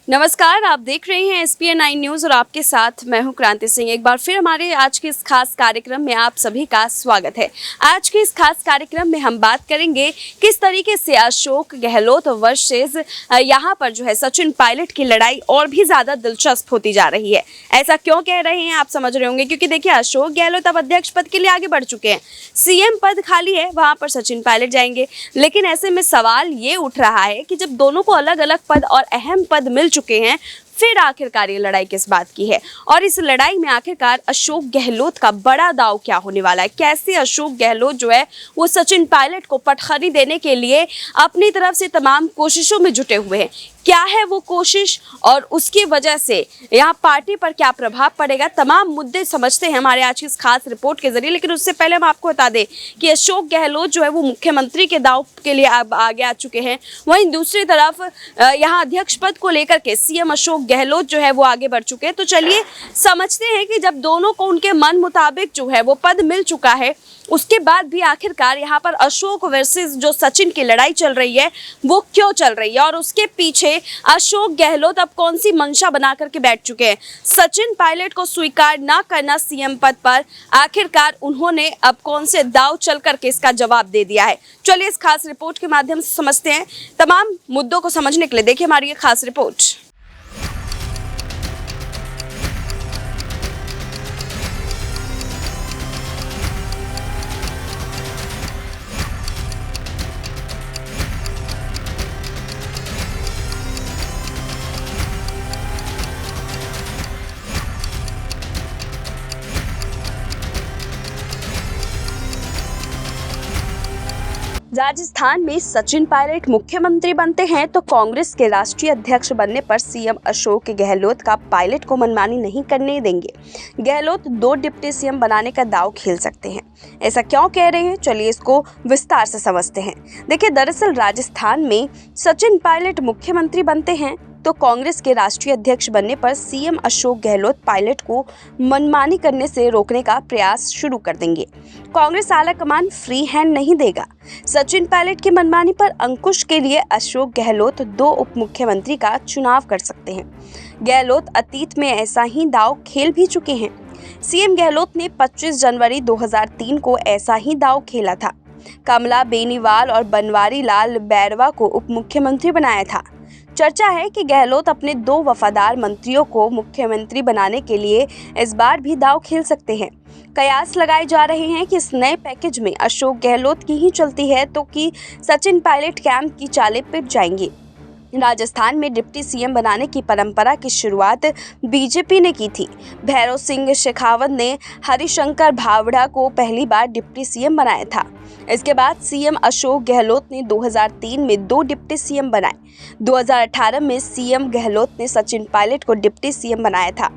नमस्कार, आप देख रहे हैं SPN 9 न्यूज़ और आपके साथ मैं हूं क्रांति सिंह। एक बार फिर हमारे आज के इस खास कार्यक्रम में आप सभी का स्वागत है। आज के इस खास कार्यक्रम में हम बात करेंगे किस तरीके से अशोक गहलोत वर्सेस यहां पर जो है सचिन पायलट की लड़ाई और भी ज़्यादा दिलचस्प होती जा रही है। ऐसा क्यों कह रहे हैं आप समझ रहे होंगे, क्योंकि देखिए अशोक गहलोत अब अध्यक्ष पद के लिए आगे बढ़ चुके हैं। CM पद खाली है, वहाँ पर सचिन पायलट जाएंगे। लेकिन ऐसे में सवाल ये उठ रहा है कि जब दोनों को अलग अलग पद और अहम पद मिल चुके हैं, फिर आखिरकार ये लड़ाई किस बात की है और इस लड़ाई में आखिरकार अशोक गहलोत का बड़ा दांव क्या होने वाला है। कैसे अशोक गहलोत जो है वो सचिन पायलट को पटखनी देने के लिए अपनी तरफ से तमाम कोशिशों में जुटे हुए हैं। क्या है वो कोशिश और उसकी वजह से यहाँ पार्टी पर क्या प्रभाव पड़ेगा, तमाम मुद्दे समझते हैं हमारे आज की इस खास रिपोर्ट के जरिए। लेकिन उससे पहले हम आपको बता दें कि अशोक गहलोत जो है वो मुख्यमंत्री के दांव के लिए अब आगे आ चुके हैं। वहीं दूसरी तरफ यहाँ अध्यक्ष पद को लेकर के CM अशोक गहलोत जो है वो आगे बढ़ चुके हैं। तो चलिए समझते हैं कि जब दोनों को उनके मन मुताबिक जो है वो पद मिल चुका है, उसके बाद भी आखिरकार यहाँ पर अशोक वर्सेस जो सचिन की लड़ाई चल रही है वो क्यों चल रही है और उसके पीछे अशोक गहलोत अब कौन सी मंशा बना करके बैठ चुके हैं। सचिन पायलट को स्वीकार ना करना CM पद पर, आखिरकार उन्होंने अब कौन से दांव चल करके इसका जवाब दे दिया है। चलिए इस खास रिपोर्ट के माध्यम से समझते हैं। तमाम मुद्दों को समझने के लिए देखिए हमारी ये खास रिपोर्ट। राजस्थान में सचिन पायलट मुख्यमंत्री बनते हैं तो कांग्रेस के राष्ट्रीय अध्यक्ष बनने पर CM अशोक गहलोत का पायलट को मनमानी नहीं करने देंगे। गहलोत 2 डिप्टी CM बनाने का दांव खेल सकते हैं। ऐसा क्यों कह रहे हैं, चलिए इसको विस्तार से समझते हैं। देखिए, दरअसल राजस्थान में सचिन पायलट मुख्यमंत्री बनते हैं तो कांग्रेस के राष्ट्रीय अध्यक्ष बनने पर CM अशोक गहलोत पायलट को मनमानी करने से रोकने का प्रयास शुरू कर देंगे। कांग्रेस आलाकमान फ्री हैंड नहीं देगा। सचिन पायलट की मनमानी पर अंकुश के लिए अशोक गहलोत 2 उप मुख्यमंत्री का चुनाव कर सकते हैं। गहलोत अतीत में ऐसा ही दांव खेल भी चुके हैं। CM गहलोत ने 25 जनवरी 2003 को ऐसा ही दांव खेला था। कमला बेनीवाल और बनवारी लाल बैरवा को उप मुख्यमंत्री बनाया था। चर्चा है कि गहलोत अपने 2 वफादार मंत्रियों को मुख्यमंत्री बनाने के लिए इस बार भी दांव खेल सकते हैं। कयास लगाए जा रहे हैं कि इस नए पैकेज में अशोक गहलोत की ही चलती है तो कि सचिन पायलट कैंप की चालें पिट जाएंगी। राजस्थान में डिप्टी CM बनाने की परंपरा की शुरुआत बीजेपी ने की थी। भैरव सिंह शेखावत ने हरिशंकर भावड़ा को पहली बार डिप्टी CM बनाया था। इसके बाद CM अशोक गहलोत ने 2003 में 2 डिप्टी CM बनाए। 2018 में CM गहलोत ने सचिन पायलट को डिप्टी CM बनाया था।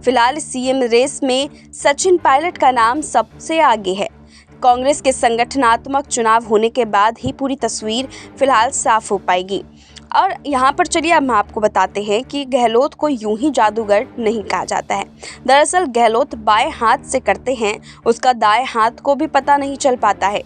फिलहाल CM रेस में सचिन पायलट का नाम सबसे आगे है। कांग्रेस के संगठनात्मक चुनाव होने के बाद ही पूरी तस्वीर फिलहाल साफ हो पाएगी। और यहाँ पर चलिए हम आपको बताते हैं कि गहलोत को यूं ही जादूगर नहीं कहा जाता है। दरअसल गहलोत बाएं हाथ से करते हैं, उसका दाएं हाथ को भी पता नहीं चल पाता है।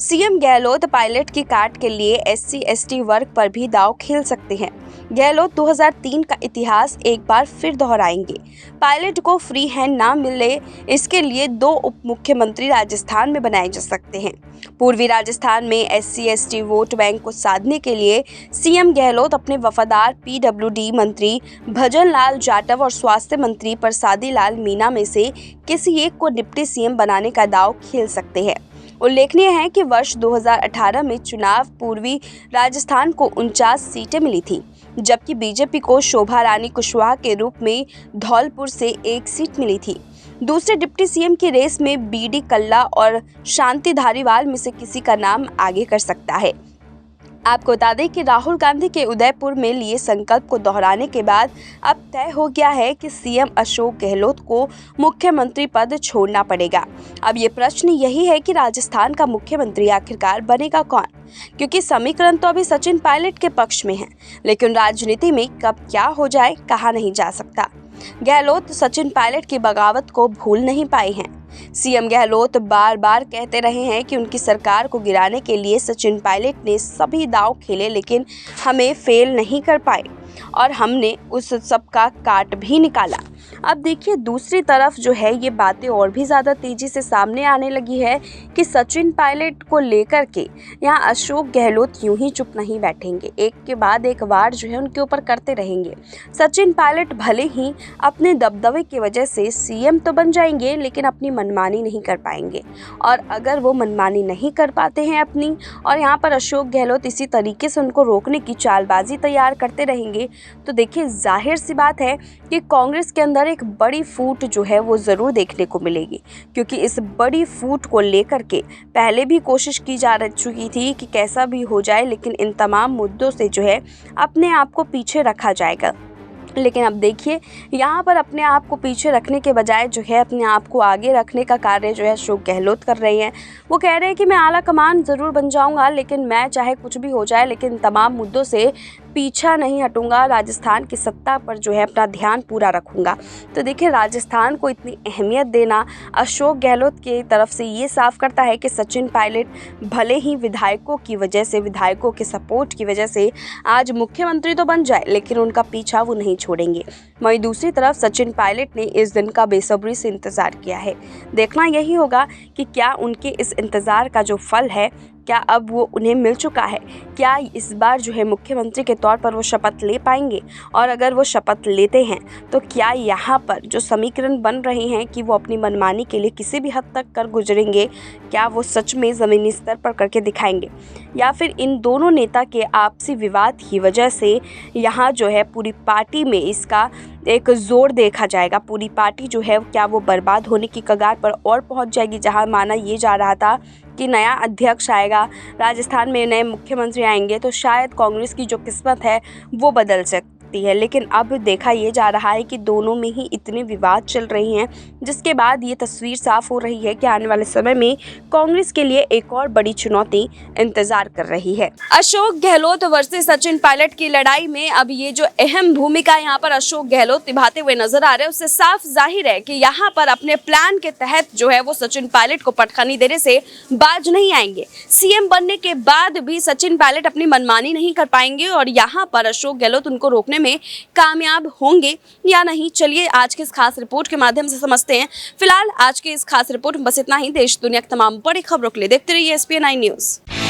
CM गहलोत पायलट की काट के लिए SC/ST वर्ग पर भी दांव खेल सकते हैं। गहलोत 2003 का इतिहास एक बार फिर दोहराएंगे। पायलट को फ्री हैंड ना मिले, इसके लिए 2 उप मुख्यमंत्री राजस्थान में बनाए जा सकते हैं। पूर्वी राजस्थान में SC/ST वोट बैंक को साधने के लिए CM गहलोत अपने वफादार PWD मंत्री भजन लाल जाटव और स्वास्थ्य मंत्री प्रसादी लाल मीणा में से किसी एक को डिप्टी CM बनाने का दांव खेल सकते हैं। उल्लेखनीय है कि वर्ष 2018 में चुनाव पूर्वी राजस्थान को 49 सीटें मिली थी, जबकि बीजेपी को शोभा रानी कुशवाहा के रूप में धौलपुर से 1 सीट मिली थी। दूसरे डिप्टी CM की रेस में BD कल्ला और शांति धारीवाल में से किसी का नाम आगे कर सकता है। आपको बता दें कि राहुल गांधी के उदयपुर में लिए संकल्प को दोहराने के बाद अब तय हो गया है कि CM अशोक गहलोत को मुख्यमंत्री पद छोड़ना पड़ेगा। अब ये प्रश्न यही है कि राजस्थान का मुख्यमंत्री आखिरकार बनेगा कौन, क्योंकि समीकरण तो अभी सचिन पायलट के पक्ष में है, लेकिन राजनीति में कब क्या हो जाए कहा नहीं जा सकता। गहलोत सचिन पायलट की बगावत को भूल नहीं पाए हैं। CM गहलोत बार बार कहते रहे हैं कि उनकी सरकार को गिराने के लिए सचिन पायलट ने सभी दांव खेले, लेकिन हमें फेल नहीं कर पाए। और हमने उस सब का काट भी निकाला। अब देखिए दूसरी तरफ जो है ये बातें और भी ज़्यादा तेज़ी से सामने आने लगी है कि सचिन पायलट को लेकर के यहाँ अशोक गहलोत यूं ही चुप नहीं बैठेंगे, एक के बाद एक वार जो है उनके ऊपर करते रहेंगे। सचिन पायलट भले ही अपने दबदबे की वजह से सीएम तो बन जाएंगे लेकिन अपनी मनमानी नहीं कर पाएंगे, और अगर वो मनमानी नहीं कर पाते हैं अपनी, और यहाँ पर अशोक गहलोत इसी तरीके से उनको रोकने की चालबाजी तैयार करते रहेंगे, तो देखिए जाहिर सी बात है कि कांग्रेस के अंदर एक बड़ी फूट जो है वो ज़रूर देखने को मिलेगी, क्योंकि इस बड़ी फूट को लेकर के पहले भी कोशिश की जा चुकी थी कि कैसा भी हो जाए लेकिन इन तमाम मुद्दों से जो है अपने आप को पीछे रखा जाएगा। लेकिन अब देखिए यहाँ पर अपने आप को पीछे रखने के बजाय जो है अपने आप को आगे रखने का कार्य जो है अशोक गहलोत कर रहे हैं। वो कह रहे हैं कि मैं आला कमान ज़रूर बन जाऊँगा, लेकिन मैं चाहे कुछ भी हो जाए लेकिन तमाम मुद्दों से पीछा नहीं हटूंगा, राजस्थान की सत्ता पर जो है अपना ध्यान पूरा रखूंगा। तो देखिए राजस्थान को इतनी अहमियत देना अशोक गहलोत की तरफ से ये साफ करता है कि सचिन पायलट भले ही विधायकों की वजह से, विधायकों के सपोर्ट की वजह से आज मुख्यमंत्री तो बन जाए लेकिन उनका पीछा वो नहीं छोड़ेंगे। वहीं दूसरी तरफ सचिन पायलट ने इस दिन का बेसब्री से इंतज़ार किया है। देखना यही होगा कि क्या उनके इस इंतज़ार का जो फल है क्या अब वो उन्हें मिल चुका है, क्या इस बार जो है मुख्यमंत्री के तौर पर वो शपथ ले पाएंगे, और अगर वो शपथ लेते हैं तो क्या यहाँ पर जो समीकरण बन रहे हैं कि वो अपनी मनमानी के लिए किसी भी हद तक कर गुजरेंगे, क्या वो सच में ज़मीनी स्तर पर करके दिखाएंगे, या फिर इन दोनों नेता के आपसी विवाद की वजह से यहाँ जो है पूरी पार्टी में इसका एक जोर देखा जाएगा। पूरी पार्टी जो है क्या वो बर्बाद होने की कगार पर और पहुँच जाएगी, जहाँ माना ये जा रहा था कि नया अध्यक्ष आएगा, राजस्थान में नए मुख्यमंत्री आएंगे तो शायद कांग्रेस की जो किस्मत है वो बदल सकती है। लेकिन अब देखा ये जा रहा है कि दोनों में ही इतने विवाद चल रहे हैं, जिसके बाद ये तस्वीर साफ हो रही है कि आने वाले समय में कांग्रेस के लिए एक और बड़ी चुनौती इंतजार कर रही है। अशोक गहलोत वर्सेस सचिन पायलट की लड़ाई में अब ये जो अहम भूमिका यहाँ पर अशोक गहलोत निभाते हुए नजर आ रहे हैं, उससे साफ जाहिर है कि यहाँ पर अपने प्लान के तहत जो है वो सचिन पायलट को पटखनी देने से बाज नहीं आएंगे। सीएम बनने के बाद भी सचिन पायलट अपनी मनमानी नहीं कर पाएंगे और यहाँ पर अशोक गहलोत उनको रोकने में कामयाब होंगे या नहीं, चलिए आज के इस खास रिपोर्ट के माध्यम से समझते हैं। फिलहाल आज के इस खास रिपोर्ट में बस इतना ही। देश दुनिया की तमाम बड़ी खबरों के लिए देखते रहिए SPN9 न्यूज़।